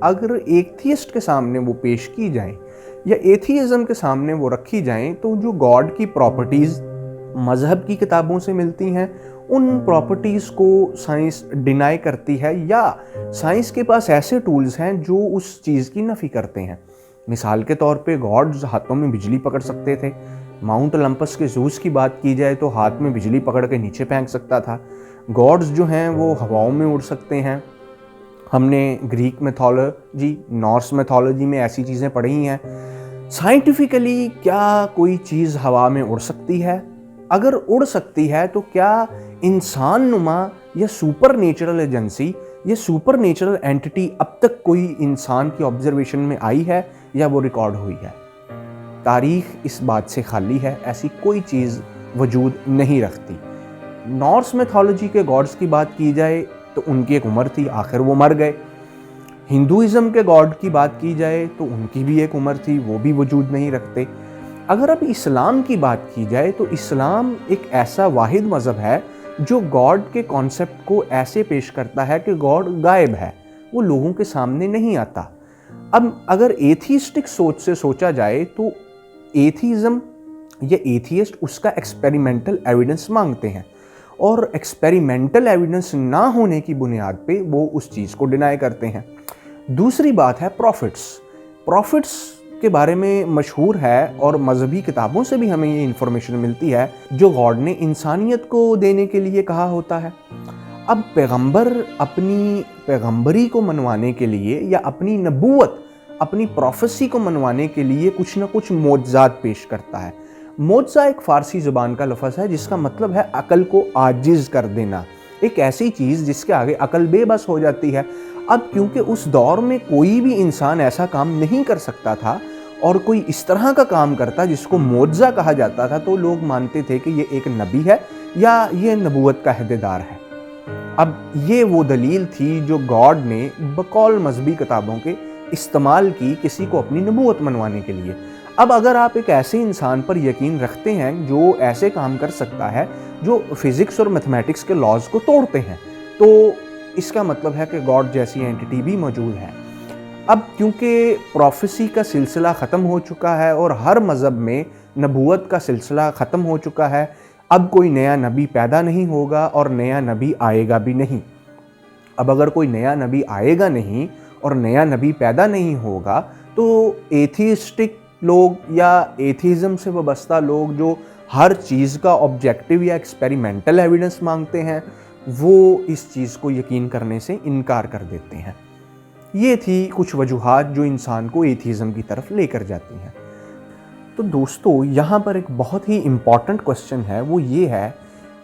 اگر ایتھیسٹ کے سامنے وہ پیش کی جائیں یا ایتھیزم کے سامنے وہ رکھی جائیں تو جو گاڈ کی پراپرٹیز مذہب کی کتابوں سے ملتی ہیں ان پراپرٹیز کو سائنس ڈینائی کرتی ہے، یا سائنس کے پاس ایسے ٹولز ہیں جو اس چیز کی نفی کرتے ہیں۔ مثال کے طور پہ گاڈز ہاتھوں میں بجلی پکڑ سکتے تھے۔ ماؤنٹ اولمپس کے زوس کی بات کی جائے تو ہاتھ میں بجلی پکڑ کے نیچے پھینک سکتا تھا۔ گاڈز جو ہیں وہ ہواؤں میں اڑ سکتے ہیں۔ ہم نے گریک میتھولوجی، نارس میتھولوجی میں ایسی چیزیں پڑھی ہیں۔ سائنٹیفکلی کیا کوئی چیز ہوا میں اڑ سکتی ہے؟ اگر اڑ سکتی ہے تو کیا انسان نما یا سپر نیچرل ایجنسی یا سپر نیچرل اینٹی اب تک کوئی انسان کی آبزرویشن میں آئی ہے یا وہ ریکارڈ ہوئی ہے؟ تاریخ اس بات سے خالی ہے، ایسی کوئی چیز وجود نہیں رکھتی۔ نارس میتھولوجی کے گاڈز کی بات کی جائے تو ان کی ایک عمر تھی، آخر وہ مر گئے۔ ہندوازم کے گاڈ کی بات کی جائے تو ان کی بھی ایک عمر تھی، وہ بھی وجود نہیں رکھتے۔ اگر اب اسلام کی بات کی جائے تو اسلام ایک ایسا واحد مذہب ہے جو گاڈ کے کانسیپٹ کو ایسے پیش کرتا ہے کہ گاڈ غائب ہے، وہ لوگوں کے سامنے نہیں آتا۔ اب اگر ایتھیسٹک سوچ سے سوچا جائے تو ایتھیزم یا ایتھیسٹ اس کا ایکسپیریمنٹل ایویڈنس مانگتے ہیں، اور ایکسپیریمنٹل ایویڈنس نہ ہونے کی بنیاد پہ وہ اس چیز کو ڈینائی کرتے ہیں۔ دوسری بات ہے پروفٹس کے بارے میں مشہور ہے اور مذہبی کتابوں سے بھی ہمیں یہ انفارمیشن ملتی ہے جو گاڈ نے انسانیت کو دینے کے لیے کہا ہوتا ہے۔ اب پیغمبر اپنی پیغمبری کو منوانے کے لیے یا اپنی نبوت، اپنی پروفیسی کو منوانے کے لیے کچھ نہ کچھ معجزات پیش کرتا ہے۔ معجزہ ایک فارسی زبان کا لفظ ہے جس کا مطلب ہے عقل کو عاجز کر دینا، ایک ایسی چیز جس کے آگے عقل بے بس ہو جاتی ہے۔ اب کیونکہ اس دور میں کوئی بھی انسان ایسا کام نہیں کر سکتا تھا اور کوئی اس طرح کا کام کرتا جس کو معجزہ کہا جاتا تھا، تو لوگ مانتے تھے کہ یہ ایک نبی ہے یا یہ نبوت کا عہدیدار ہے۔ اب یہ وہ دلیل تھی جو گاڈ نے بقول مذہبی کتابوں کے استعمال کی کسی کو اپنی نبوت منوانے کے لیے۔ اب اگر آپ ایک ایسے انسان پر یقین رکھتے ہیں جو ایسے کام کر سکتا ہے جو فزکس اور میتھمیٹکس کے لاز کو توڑتے ہیں، تو اس کا مطلب ہے کہ گاڈ جیسی اینٹی بھی موجود ہے۔ اب کیونکہ پروفیسی کا سلسلہ ختم ہو چکا ہے اور ہر مذہب میں نبوت کا سلسلہ ختم ہو چکا ہے، اب کوئی نیا نبی پیدا نہیں ہوگا اور نیا نبی آئے گا بھی نہیں۔ اب اگر کوئی نیا نبی آئے گا نہیں اور نیا نبی پیدا نہیں ہوگا تو ایتھیسٹک لوگ یا ایتھیزم سے وابستہ لوگ جو ہر چیز کا آبجیکٹیو یا ایکسپیریمنٹل ایویڈنس مانگتے ہیں، وہ اس چیز کو یقین کرنے سے انکار کر دیتے ہیں۔ یہ تھی کچھ وجوہات جو انسان کو ایتھیزم کی طرف لے کر جاتی ہیں۔ تو دوستو، یہاں پر ایک بہت ہی امپورٹنٹ کوسچن ہے، وہ یہ ہے،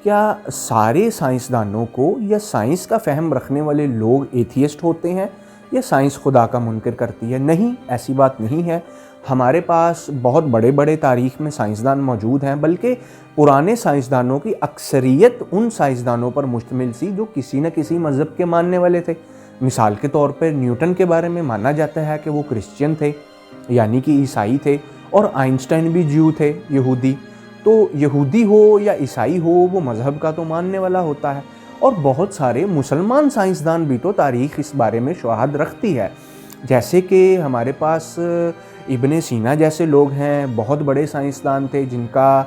کیا سارے سائنسدانوں کو یا سائنس کا فہم رکھنے والے لوگ ایتھیسٹ ہوتے ہیں یا سائنس خدا کا منکر کرتی ہے؟ نہیں، ایسی بات نہیں ہے۔ ہمارے پاس بہت بڑے بڑے تاریخ میں سائنسدان موجود ہیں، بلکہ پرانے سائنسدانوں کی اکثریت ان سائنسدانوں پر مشتمل تھی جو کسی نہ کسی مذہب کے ماننے والے تھے۔ مثال کے طور پر نیوٹن کے بارے میں مانا جاتا ہے کہ وہ کرسچین تھے، یعنی کہ عیسائی تھے، اور آئنسٹائن بھی جیو تھے، یہودی۔ تو یہودی ہو یا عیسائی ہو، وہ مذہب کا تو ماننے والا ہوتا ہے۔ اور بہت سارے مسلمان سائنسدان بھی تو تاریخ اس بارے میں شواہد رکھتی ہے، جیسے کہ ہمارے پاس ابن سینا جیسے لوگ ہیں، بہت بڑے سائنسدان تھے جن کا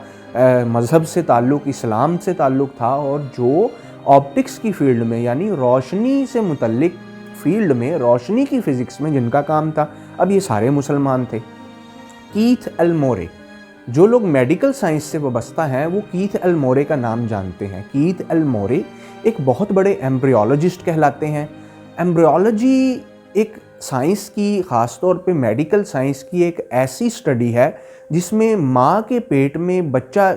مذہب سے تعلق، اسلام سے تعلق تھا، اور جو آپٹکس کی فیلڈ میں یعنی روشنی سے متعلق فیلڈ میں، روشنی کی فزکس میں جن کا کام تھا۔ اب یہ سارے مسلمان تھے۔ کیتھ ایلمورے، جو لوگ میڈیکل سائنس سے وابستہ ہیں وہ کیتھ ایلمورے کا نام جانتے ہیں۔ کیتھ ایلمورے ایک بہت بڑے ایمبریولوجسٹ کہلاتے ہیں۔ ایمبریولوجی ایک سائنس کی، خاص طور پہ میڈیکل سائنس کی ایک ایسی سٹڈی ہے جس میں ماں کے پیٹ میں بچہ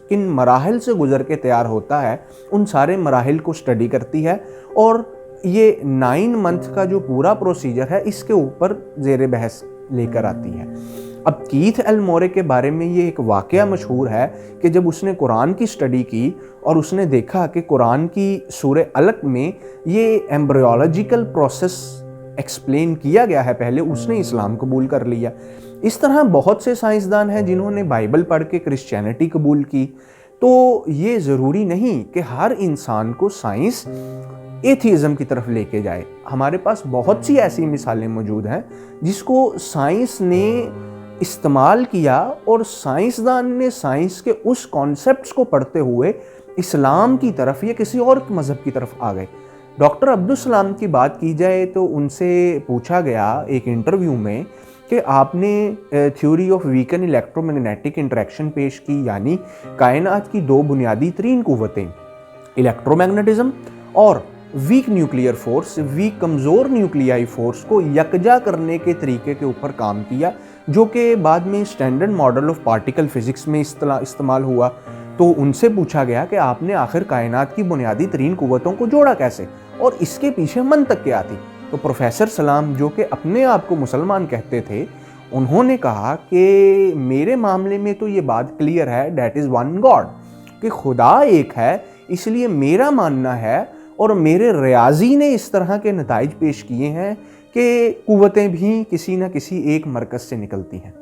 کن مراحل سے گزر کے تیار ہوتا ہے، ان سارے مراحل کو سٹڈی کرتی ہے، اور یہ 9 منتھ کا جو پورا پروسیجر ہے اس کے اوپر زیر بحث لے کر آتی ہے۔ اب کیتھ ایلمورے کے بارے میں یہ ایک واقعہ مشہور ہے کہ جب اس نے قرآن کی سٹڈی کی اور اس نے دیکھا کہ قرآن کی سورہ علق میں یہ ایمبریولوجیکل پروسیس ایکسپلین کیا گیا ہے پہلے، اس نے اسلام قبول کر لیا۔ اس طرح بہت سے سائنسدان ہیں جنہوں نے بائبل پڑھ کے کرسچینٹی قبول کی۔ تو یہ ضروری نہیں کہ ہر انسان کو سائنس ایتھیزم کی طرف لے کے جائے. ہمارے پاس بہت سی ایسی مثالیں موجود ہیں جس کو سائنس نے استعمال کیا اور سائنسدان نے سائنس کے اس کانسیپٹس کو پڑھتے ہوئے اسلام کی طرف یا کسی اور مذہب کی طرف آ گئے. ڈاکٹر عبدالسلام کی بات کی جائے تو ان سے پوچھا گیا ایک انٹرویو میں کہ آپ نے theory of weaken electromagnetic interaction پیش کی، یعنی کائنات کی دو بنیادی ترین قوتیں الیکٹرو میگنیٹزم اور ویک نیوکلیئر فورس، ویک کمزور نیوکلیائی فورس کو یکجا کرنے کے طریقے کے اوپر کام کیا، جو کہ بعد میں standard model of particle physics میں استعمال ہوا. تو ان سے پوچھا گیا کہ آپ نے آخر کائنات کی بنیادی ترین قوتوں کو جوڑا کیسے اور اس کے پیچھے منطق کیا تھی؟ تو پروفیسر سلام، جو کہ اپنے آپ کو مسلمان کہتے تھے، انہوں نے کہا کہ میرے معاملے میں تو یہ بات کلیئر ہے، دیٹ از ون گاڈ، کہ خدا ایک ہے. اس لیے میرا ماننا ہے اور میرے ریاضی نے اس طرح کے نتائج پیش کیے ہیں کہ قوتیں بھی کسی نہ کسی ایک مرکز سے نکلتی ہیں.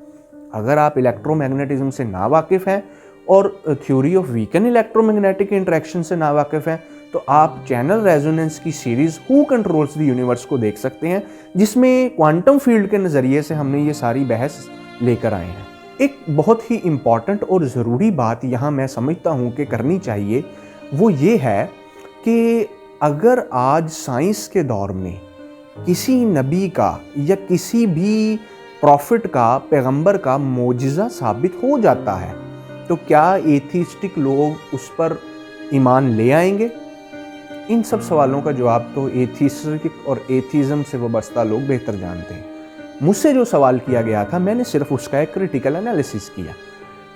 اگر آپ الیکٹرو میگنیٹزم سے ناواقف ہیں اور theory of weaken electromagnetic interaction سے ناواقف ہیں تو آپ چینل ریزوننس کی series who controls the universe کو دیکھ سکتے ہیں، جس میں کوانٹم فیلڈ کے نظریے سے ہم نے یہ ساری بحث لے کر آئے ہیں. ایک بہت ہی امپورٹنٹ اور ضروری بات یہاں میں سمجھتا ہوں کہ کرنی چاہیے، وہ یہ ہے کہ اگر آج سائنس کے دور میں کسی نبی کا یا کسی بھی پروفٹ کا، پیغمبر کا معجزہ ثابت ہو جاتا ہے تو کیا ایتھیسٹک لوگ اس پر ایمان لے آئیں گے؟ ان سب سوالوں کا جواب تو ایتھیسٹک اور ایتھیزم سے وابستہ لوگ بہتر جانتے ہیں. مجھ سے جو سوال کیا گیا تھا، میں نے صرف اس کا ایک کریٹیکل انالیسس کیا.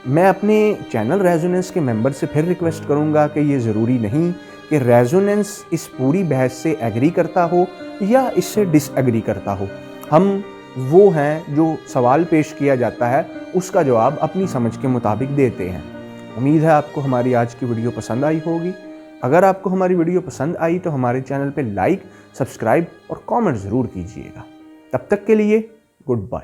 میں اپنے چینل ریزوننس کے ممبر سے پھر ریکویسٹ کروں گا کہ یہ ضروری نہیں کہ ریزوننس اس پوری بحث سے ایگری کرتا ہو یا اس سے ڈس ایگری کرتا ہو. ہم وہ ہیں جو سوال پیش کیا جاتا ہے اس کا جواب اپنی سمجھ کے مطابق دیتے ہیں. امید ہے آپ کو ہماری آج کی ویڈیو پسند آئی ہوگی. اگر آپ کو ہماری ویڈیو پسند آئی تو ہمارے چینل پہ لائک، سبسکرائب اور کامنٹ ضرور کیجیے گا. تب تک کے لیے گڈ بائے.